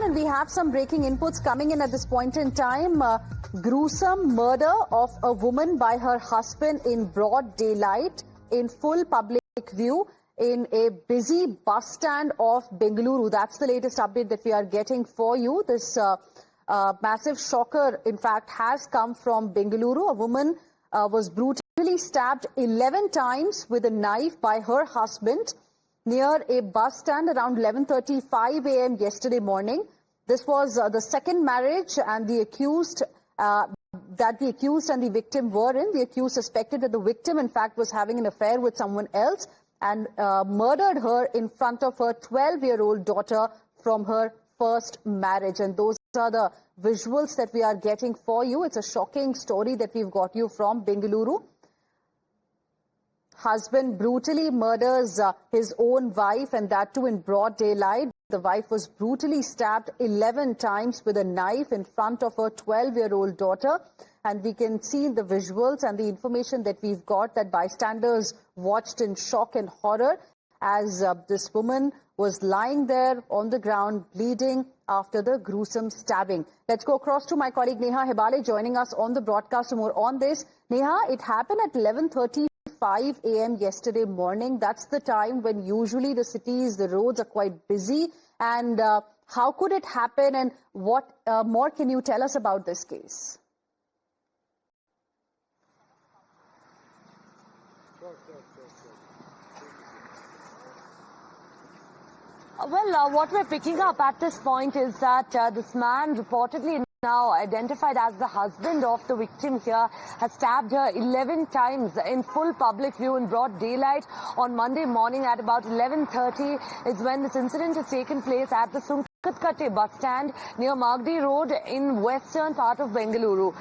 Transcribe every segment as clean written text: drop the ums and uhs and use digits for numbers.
and we have some breaking inputs coming in at this point in time. Gruesome murder of a woman by her husband in broad daylight, in full public view, in a busy bus stand of Bengaluru. That's the latest update that we are getting for you. This massive shocker, in fact, has come from Bengaluru. A woman was brutally stabbed 11 times with a knife by her husband near a bus stand around 11:35 a.m. yesterday morning. This was the second marriage and the accused and the victim were in. The accused suspected that the victim, in fact, was having an affair with someone else and murdered her in front of her 12-year-old daughter from her first marriage. And those are the visuals that we are getting for you. It's a shocking story that we've got you from Bengaluru. Husband brutally murders his own wife, and that too in broad daylight. The wife was brutally stabbed 11 times with a knife in front of her 12-year-old daughter. And we can see the visuals and the information that we've got that bystanders watched in shock and horror as this woman was lying there on the ground bleeding after the gruesome stabbing. Let's go across to my colleague Neha Hebale joining us on the broadcast for more on this. Neha, it happened at 11:35 a.m. yesterday morning. That's the time when usually the roads are quite busy. And how could it happen, and what more can you tell us about this case? Well, what we're picking up at this point is that this man, reportedly now identified as the husband of the victim here, has stabbed her 11 times in full public view in broad daylight on Monday morning at about 11:30 is when this incident has taken place at the Sunkatte bus stand near Magdi Road in western part of Bengaluru.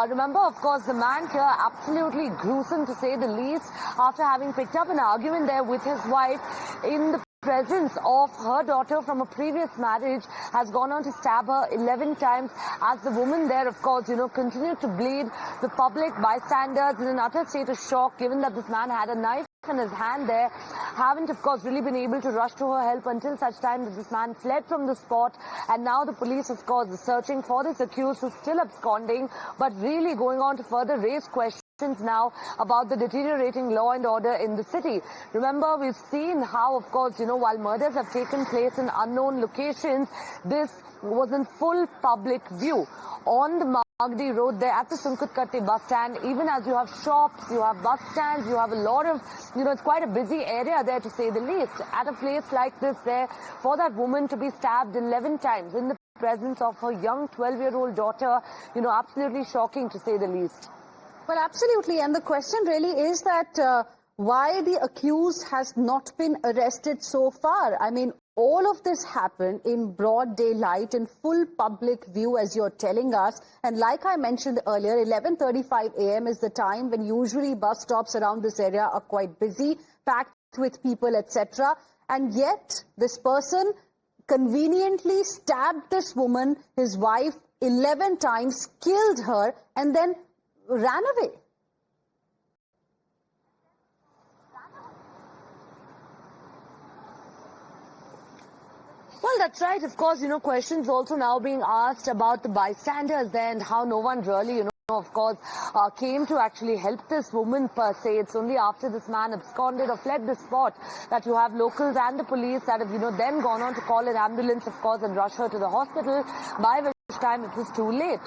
Remember, of course, the man here, absolutely gruesome to say the least, after having picked up an argument there with his wife in the presence of her daughter from a previous marriage, has gone on to stab her 11 times as the woman there, of course, continued to bleed. The public bystanders in an utter state of shock, given that this man had a knife in his hand there, haven't, of course, really been able to rush to her help until such time that this man fled from the spot. And now the police, of course, is searching for this accused who's still absconding, but really going on to further raise questions now about the deteriorating law and order in the city. Remember, we've seen how, of course, while murders have taken place in unknown locations, this was in full public view on the Magdi Road there at the Sunkatte bus stand. Even as you have shops, you have bus stands, you have a lot of, it's quite a busy area there, to say the least. At a place like this there, for that woman to be stabbed 11 times in the presence of her young 12-year-old daughter, absolutely shocking to say the least. Well, absolutely. And the question really is that why the accused has not been arrested so far. I mean, all of this happened in broad daylight, in full public view, as you're telling us. And like I mentioned earlier, 11:35 a.m. is the time when usually bus stops around this area are quite busy, packed with people, etc. And yet, this person conveniently stabbed this woman, his wife, 11 times, killed her, and then ran away. Well, that's right. Of course, questions also now being asked about the bystanders there and how no one really, of course, came to actually help this woman per se. It's only after this man absconded or fled the spot that you have locals and the police that have, then gone on to call an ambulance, of course, and rush her to the hospital, by which time it was too late.